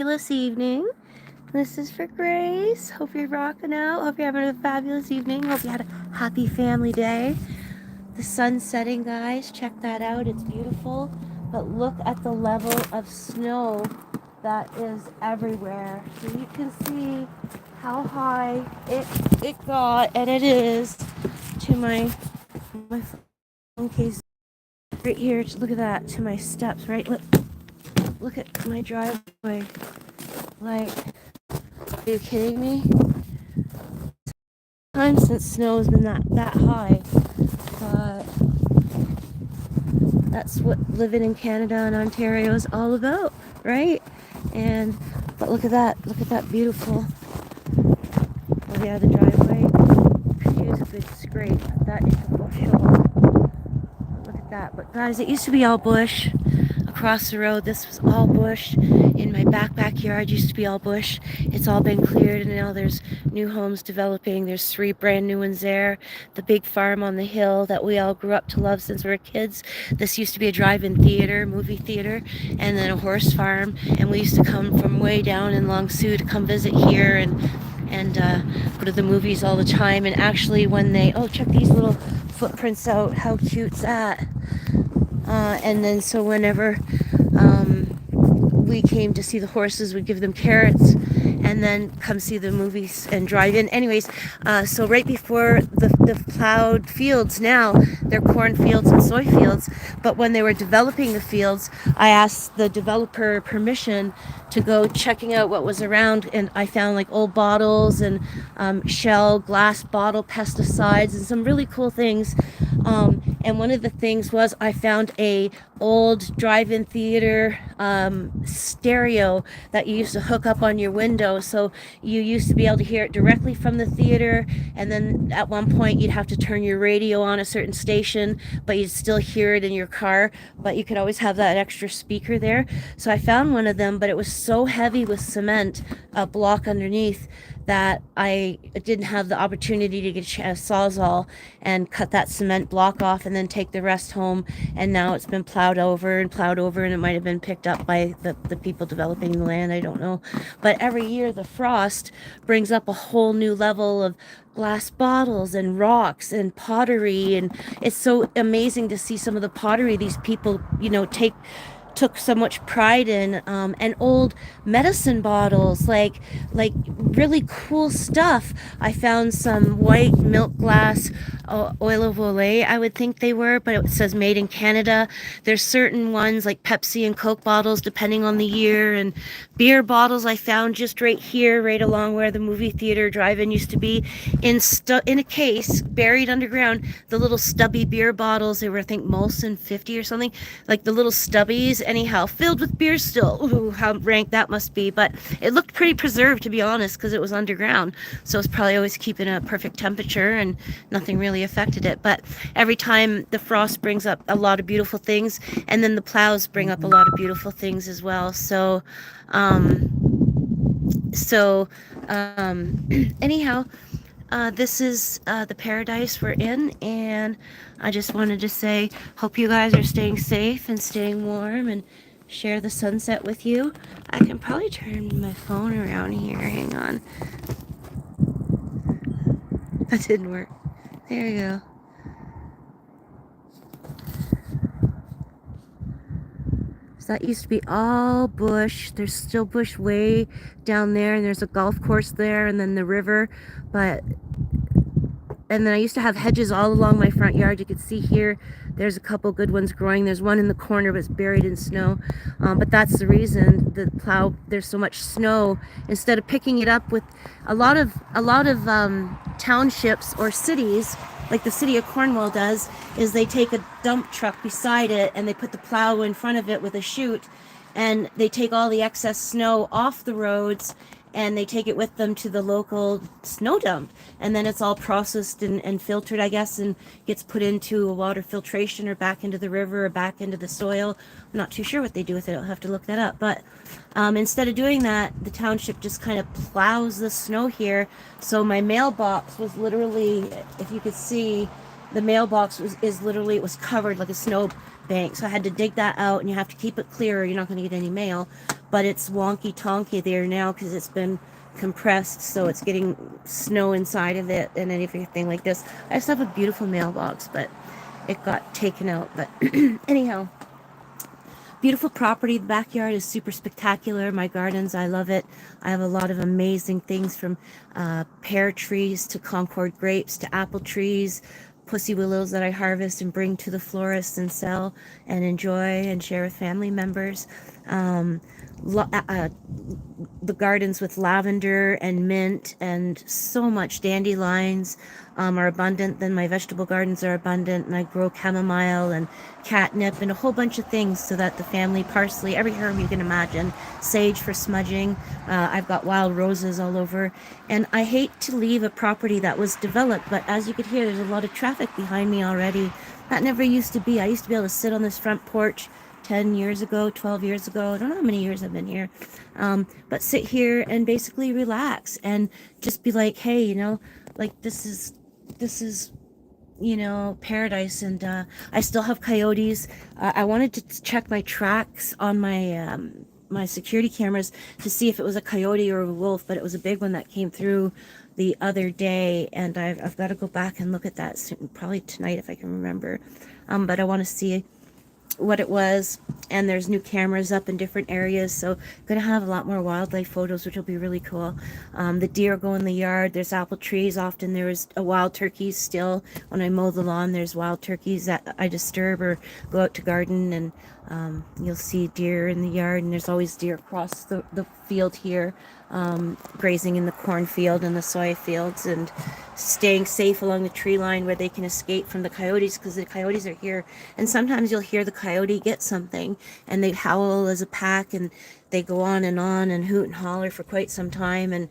fabulous evening. This is for Grace. Hope you're rocking out. Hope you're having a fabulous evening. Hope you had a happy family day. The sun's setting, guys. Check that out. It's beautiful. But look at the level of snow that is everywhere. So you can see how high it got, and it is to my phone case right here. Look at that, to my steps, right? Look at my driveway. Like, are you kidding me? Time since snow has been that high, but that's what living in Canada and Ontario is all about, right? But look at that beautiful. Oh yeah, the driveway could use a good scrape. That is a bushel. Look at that. But guys, it used to be all bush. Across the road, this was all bush. In my backyard used to be all bush. It's all been cleared, and now there's new homes developing. There's 3 brand new ones there. The big farm on the hill that we all grew up to love since we were kids. This used to be a drive-in theater, movie theater, and then a horse farm. And we used to come from way down in Long Sault to come visit here and go to the movies all the time. And actually, when check these little footprints out. How cute's that? And then so whenever we came to see the horses, we'd give them carrots and then come see the movies and drive in. Anyways, so right before the plowed fields now, they're cornfields and soy fields. But when they were developing the fields, I asked the developer permission to go checking out what was around, and I found like old bottles and shell, glass bottle pesticides and some really cool things. And one of the things was I found a old drive-in theater stereo that you used to hook up on your window, so you used to be able to hear it directly from the theater, and then at one point you'd have to turn your radio on a certain station, but you'd still hear it in your car, but you could always have that extra speaker there. So I found one of them, but it was so heavy with cement, a block underneath, that I didn't have the opportunity to get a Sawzall and cut that cement block off and then take the rest home. And now it's been plowed over, and it might have been picked up by the people developing the land. I don't know. But every year the frost brings up a whole new level of glass bottles and rocks and pottery. And it's so amazing to see some of the pottery these people, took so much pride in, and old medicine bottles, like really cool stuff. I found some white milk glass oil of Olay, I would think they were, but it says made in Canada. There's certain ones like Pepsi and Coke bottles depending on the year, and beer bottles I found just right here, right along where the movie theater drive-in used to be, in a case buried underground. The little stubby beer bottles, they were, I think, Molson 50 or something, like the little stubbies, anyhow, filled with beer still. Ooh, how rank that must be. But it looked pretty preserved, to be honest, because it was underground, so it's probably always keeping a perfect temperature and nothing really affected it. But every time the frost brings up a lot of beautiful things, and then the plows bring up a lot of beautiful things as well. So anyhow, this is the paradise we're in, and I just wanted to say, hope you guys are staying safe and staying warm, and share the sunset with you. I can probably turn my phone around here. Hang on. That didn't work. There you go. So that used to be all bush. There's still bush way down there, and there's a golf course there, and then the river. And then I used to have hedges all along my front yard. You can see here, there's a couple good ones growing. There's one in the corner, but it's buried in snow. But that's the reason the plow, there's so much snow. Instead of picking it up with a lot of townships or cities, like the city of Cornwall does, is they take a dump truck beside it and they put the plow in front of it with a chute, and they take all the excess snow off the roads and they take it with them to the local snow dump, and then it's all processed and filtered, I guess, and gets put into a water filtration or back into the river or back into the soil. I'm not too sure what they do with it. I'll have to look that up. But instead of doing that, the township just kind of plows the snow here. So my mailbox was literally, if you could see, the mailbox is literally, it was covered like a snow bank. So I had to dig that out, and you have to keep it clear or you're not going to get any mail. But it's wonky tonky there now because it's been compressed, so it's getting snow inside of it and everything like this. I still have a beautiful mailbox, but it got taken out. But anyhow, beautiful property. The backyard is super spectacular. My gardens, I love it. I have a lot of amazing things, from pear trees to Concord grapes to apple trees, pussy willows that I harvest and bring to the florist and sell and enjoy and share with family members. Um, the gardens with lavender and mint and so much dandelions are abundant. Then my vegetable gardens are abundant, and I grow chamomile and catnip and a whole bunch of things so that the family, parsley, every herb you can imagine, sage for smudging. I've got wild roses all over, and I hate to leave a property that was developed, but as you could hear, there's a lot of traffic behind me already. That never used to be. I used to be able to sit on this front porch 10 years ago, 12 years ago. I don't know how many years I've been here. But sit here and basically relax and just be like, hey, like this is, paradise. And I still have coyotes. I wanted to check my tracks on my security cameras to see if it was a coyote or a wolf, but it was a big one that came through the other day, and I've got to go back and look at that soon, probably tonight if I can remember. But I want to see what it was, and there's new cameras up in different areas, so gonna have a lot more wildlife photos, which will be really cool. The deer go in the yard. There's apple trees. Often there's a wild turkeys still. When I mow the lawn, there's wild turkeys that I disturb or go out to garden, and you'll see deer in the yard, and there's always deer across the field here, grazing in the cornfield and the soy fields, and staying safe along the tree line where they can escape from the coyotes, because the coyotes are here. And sometimes you'll hear the coyote get something, and they howl as a pack, and they go on and hoot and holler for quite some time. And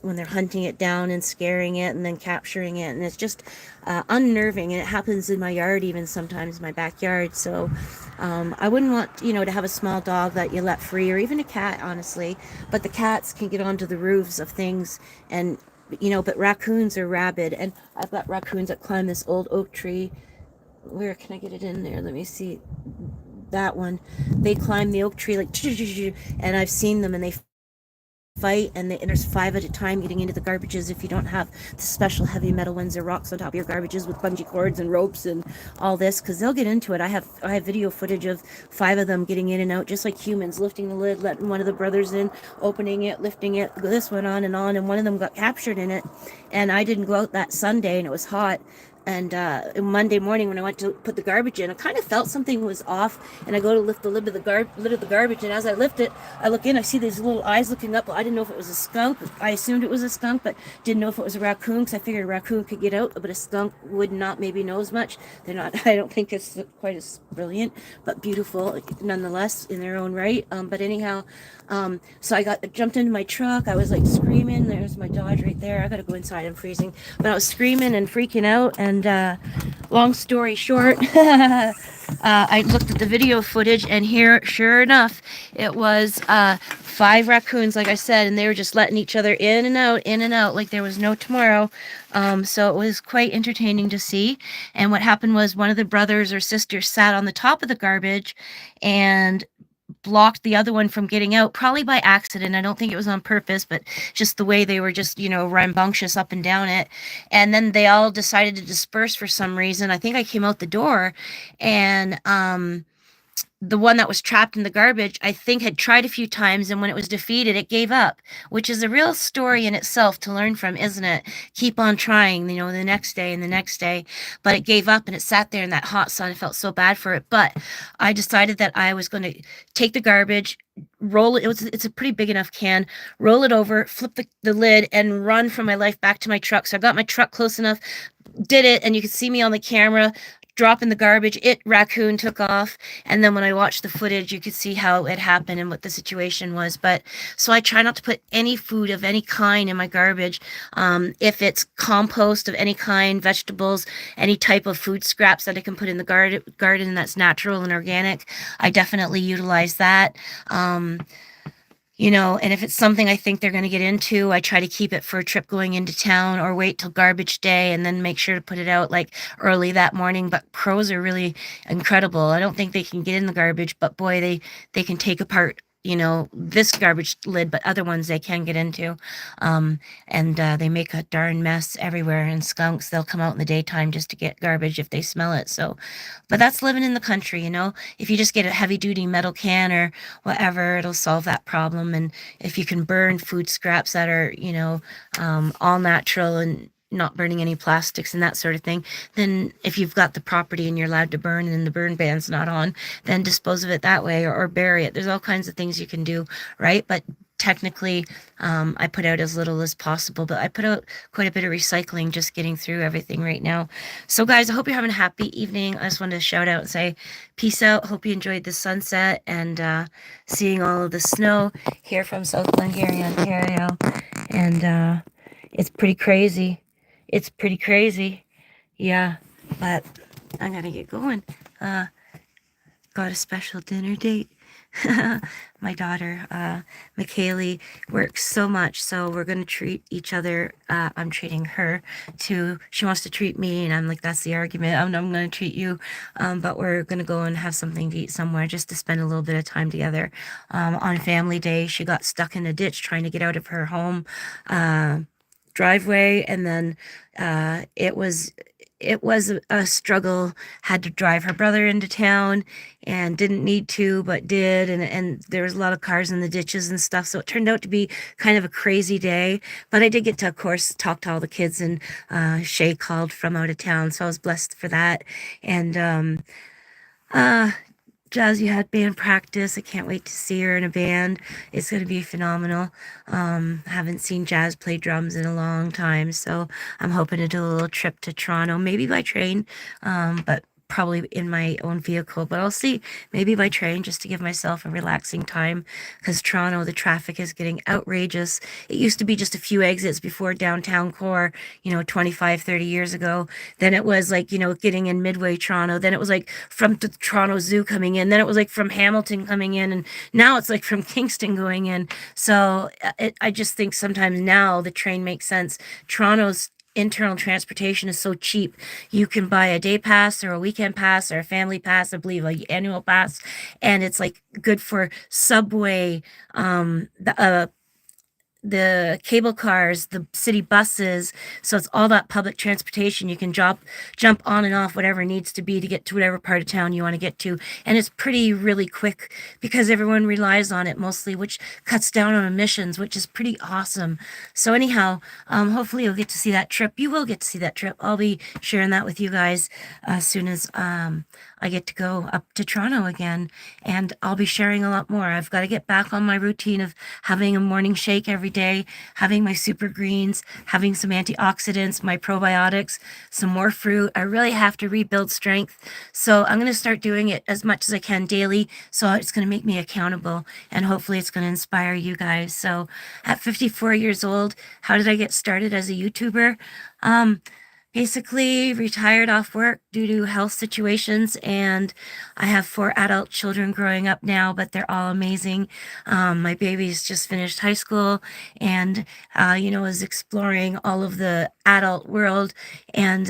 when they're hunting it down and scaring it and then capturing it, and it's just unnerving. And it happens in my yard, even sometimes my backyard. So I wouldn't want to have a small dog that you let free, or even a cat, honestly. But the cats can get onto the roofs of things, and but raccoons are rabid. And I've got raccoons that climb this old oak tree. Where can I get it in there? Let me see. That one. They climb the oak tree like, and I've seen them, and they fight, and there's 5 at a time getting into the garbages if you don't have the special heavy metal ones or rocks on top of your garbages with bungee cords and ropes and all this, because they'll get into it. I have video footage of 5 of them getting in and out, just like humans, lifting the lid, letting one of the brothers in, opening it, lifting it. This went on, and one of them got captured in it. And I didn't go out that Sunday, and it was hot. And Monday morning, when I went to put the garbage in, I kind of felt something was off. And I go to lift the lid of the garbage, and as I lift it, I look in. I see these little eyes looking up. I didn't know if it was a skunk. I assumed it was a skunk, but didn't know if it was a raccoon, because I figured a raccoon could get out, but a skunk would not maybe know as much. They're not. I don't think it's quite as brilliant, but beautiful nonetheless in their own right. But anyhow, so I jumped into my truck. I was like screaming. There's my Dodge right there. I gotta go inside. I'm freezing. But I was screaming and freaking out. And long story short, I looked at the video footage, and here, sure enough, it was 5 raccoons, like I said, and they were just letting each other in and out, like there was no tomorrow. So it was quite entertaining to see. And what happened was, one of the brothers or sisters sat on the top of the garbage and blocked the other one from getting out, probably by accident. I don't think it was on purpose, but just the way they were just, rambunctious up and down it. And then they all decided to disperse for some reason. I think I came out the door, and the one that was trapped in the garbage, I think, had tried a few times, and when it was defeated, it gave up, which is a real story in itself to learn from, isn't it? Keep on trying, the next day and the next day. But it gave up, and it sat there in that hot sun. I felt so bad for it. But I decided that I was going to take the garbage, roll it. It's a pretty big enough can. Roll it over, flip the lid, and run for my life back to my truck. So I got my truck close enough, did it, and you could see me on the camera dropping the garbage. Raccoon took off, and then when I watched the footage, you could see how it happened and what the situation was. But so I try not to put any food of any kind in my garbage. If it's compost of any kind, vegetables, any type of food scraps that I can put in the garden that's natural and organic, I definitely utilize that. And if it's something I think they're going to get into, I try to keep it for a trip going into town or wait till garbage day and then make sure to put it out like early that morning. But crows are really incredible. I don't think they can get in the garbage, but boy, they can take apart, this garbage lid, but other ones they can get into. And they make a darn mess everywhere. And skunks, they'll come out in the daytime just to get garbage if they smell it. So, but that's living in the country. If you just get a heavy duty metal can or whatever, it'll solve that problem. And if you can burn food scraps that are, all natural and not burning any plastics and that sort of thing, then if you've got the property and you're allowed to burn and the burn ban's not on, then dispose of it that way or bury it. There's all kinds of things you can do, right? But technically, I put out as little as possible, but I put out quite a bit of recycling, just getting through everything right now. So guys, I hope you're having a happy evening. I just wanted to shout out and say peace out. Hope you enjoyed the sunset and seeing all of the snow here from South Glengarry, Ontario. And it's pretty crazy. It's pretty crazy. Yeah, but I gotta get going. Got a special dinner date. My daughter, McKaylee, works so much, so we're going to treat each other. I'm treating her too. She wants to treat me, and I'm like, that's the argument. I'm going to treat you, but we're going to go and have something to eat somewhere just to spend a little bit of time together. On family day, she got stuck in a ditch trying to get out of her home driveway, and then it was a struggle. Had to drive her brother into town and didn't need to, but did. And there was a lot of cars in the ditches and stuff. So it turned out to be kind of a crazy day. But I did get to, of course, talk to all the kids, and Shay called from out of town. So I was blessed for that. And Jazzy had band practice. I can't wait to see her in a band. It's going to be phenomenal. Haven't seen Jazz play drums in a long time, so I'm hoping to do a little trip to Toronto, maybe by train, but probably in my own vehicle. But I'll see, maybe by train, just to give myself a relaxing time, because Toronto, the traffic is getting outrageous. It used to be just a few exits before downtown core, 25, 30 years ago. Then it was like, getting in Midway, Toronto. Then it was like from the Toronto Zoo coming in. Then it was like from Hamilton coming in. And now it's like from Kingston going in. So I just think sometimes now the train makes sense. Toronto's internal transportation is so cheap. You can buy a day pass or a weekend pass or a family pass, I believe, like annual pass, and it's like good for subway, the cable cars, the city buses. So it's all that public transportation. You can jump on and off whatever needs to be to get to whatever part of town you want to get to. And it's really quick because everyone relies on it mostly, which cuts down on emissions, which is pretty awesome. So anyhow, hopefully you'll get to see that trip. You will get to see that trip. I'll be sharing that with you guys as soon as I get to go up to Toronto again, and I'll be sharing a lot more. I've got to get back on my routine of having a morning shake every day, having my super greens, having some antioxidants, my probiotics, some more fruit. I really have to rebuild strength. So I'm going to start doing it as much as I can daily. So it's going to make me accountable, and hopefully it's going to inspire you guys. So at 54 years old, how did I get started as a YouTuber? Basically retired off work due to health situations, and I have 4 adult children growing up now, but they're all amazing. My baby's just finished high school and is exploring all of the adult world, and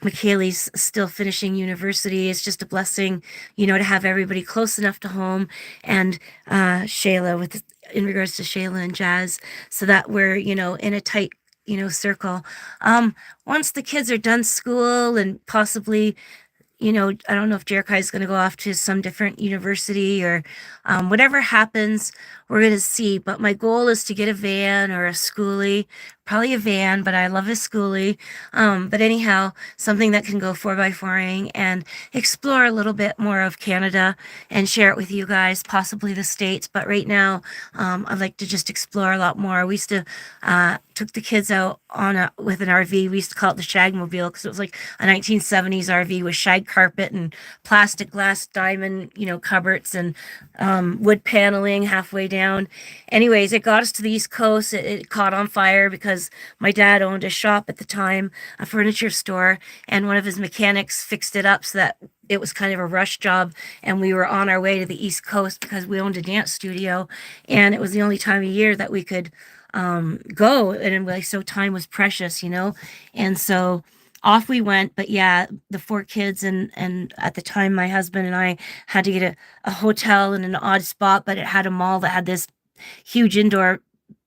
McKaylee's still finishing university. It's just a blessing, to have everybody close enough to home, and Shayla, in regards to Shayla and Jazz, so that we're, in a tight circle. Once the kids are done school and possibly, I don't know if Jerikai is going to go off to some different university or whatever happens, we're going to see. But my goal is to get a van or a schoolie, probably a van, but I love a schoolie. But anyhow, something that can go 4x4ing and explore a little bit more of Canada and share it with you guys, possibly the States. But right now, I'd like to just explore a lot more. We used to took the kids out with an RV. We used to call it the Shagmobile because it was like a 1970s RV with shag carpet and plastic glass diamond, cupboards and wood paneling halfway down. down. Anyways, it got us to the East Coast. It caught on fire because my dad owned a shop at the time, a furniture store, and one of his mechanics fixed it up so that it was kind of a rush job, and we were on our way to the East Coast because we owned a dance studio, and it was the only time of year that we could go, and like, so time was precious, and so off we went. But yeah, the four kids, and at the time my husband and I had to get a hotel in an odd spot, but it had a mall that had this huge indoor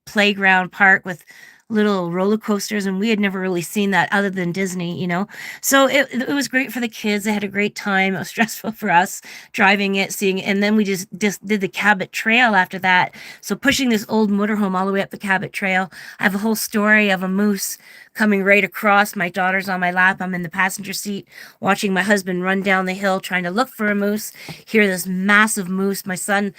playground park with little roller coasters, and we had never really seen that other than Disney. So it was great for the kids. They had a great time. It was stressful for us driving it, seeing it, and then we just did the Cabot Trail after that. So pushing this old motorhome all the way up the Cabot Trail. I have a whole story of a moose coming right across. My daughter's on my lap. I'm in the passenger seat watching my husband run down the hill trying to look for a moose. Hear this massive moose. My son,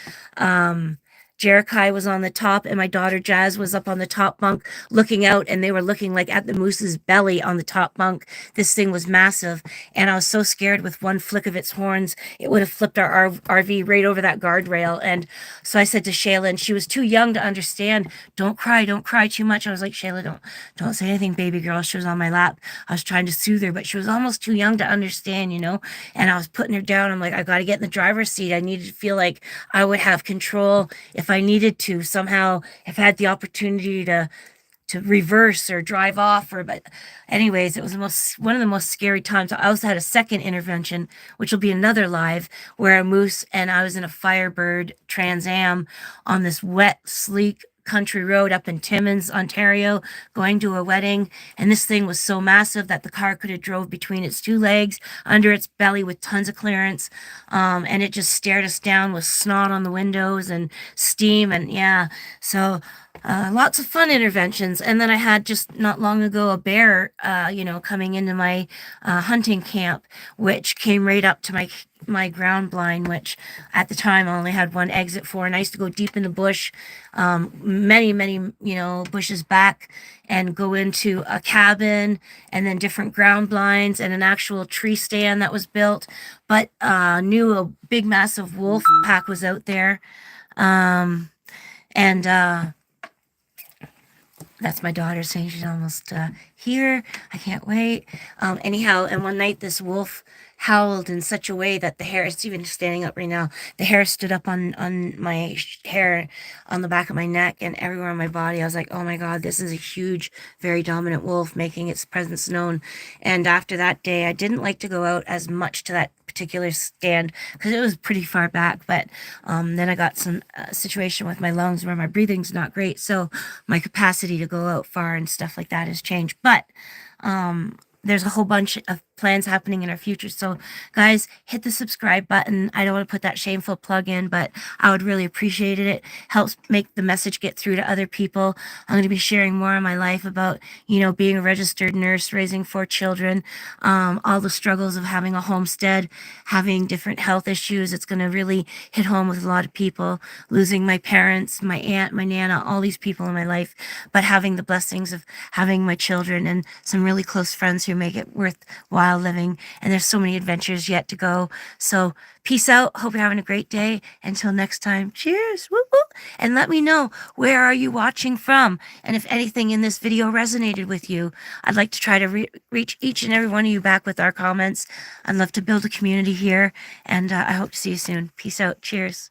Jerikai, was on the top, and my daughter Jazz was up on the top bunk looking out, and they were looking like at the moose's belly on the top bunk. This thing was massive, and I was so scared with one flick of its horns, it would have flipped our RV right over that guardrail. And so I said to Shayla, and she was too young to understand, don't cry too much. I was like, Shayla, don't say anything, baby girl. She was on my lap. I was trying to soothe her, but she was almost too young to understand, and I was putting her down. I'm like, I got to get in the driver's seat. I needed to feel like I would have control if I needed to somehow, if I had the opportunity to reverse or drive off. But anyways, it was one of the most scary times. I also had a second intervention, which will be another live, where a moose, and I was in a Firebird Trans Am on this wet, sleek country road up in Timmins, Ontario, going to a wedding, and this thing was so massive that the car could have drove between its two legs under its belly with tons of clearance, and it just stared us down with snot on the windows and steam, and yeah, so lots of fun interventions. And then I had just not long ago a bear, coming into my hunting camp, which came right up to my ground blind, which at the time I only had one exit for, and I used to go deep in the bush, many bushes back, and go into a cabin, and then different ground blinds and an actual tree stand that was built. But knew a big massive wolf pack was out there, and that's my daughter saying she's almost here. I can't wait. Anyhow, and one night this wolf howled in such a way that the hair, it's even standing up right now, the hair stood up on my hair on the back of my neck and everywhere on my body. I was like, oh my God, this is a huge, very dominant wolf making its presence known. And after that day, I didn't like to go out as much to that particular stand because it was pretty far back. But then I got some situation with my lungs where my breathing's not great, so my capacity to go out far and stuff like that has changed. But there's a whole bunch of plans happening in our future. So guys, hit the subscribe button. I don't want to put that shameful plug in, but I would really appreciate it. It helps make the message get through to other people. I'm going to be sharing more of my life about, being a registered nurse, raising 4 children, all the struggles of having a homestead, having different health issues. It's going to really hit home with a lot of people, losing my parents, my aunt, my Nana, all these people in my life, but having the blessings of having my children and some really close friends who make it worthwhile living. And there's so many adventures yet to go. So peace out. Hope you're having a great day. Until next time, cheers. Woo woo. And let me know, where are you watching from? And if anything in this video resonated with you, I'd like to try to reach each and every one of you back with our comments. I'd love to build a community here, and I hope to see you soon. Peace out. Cheers.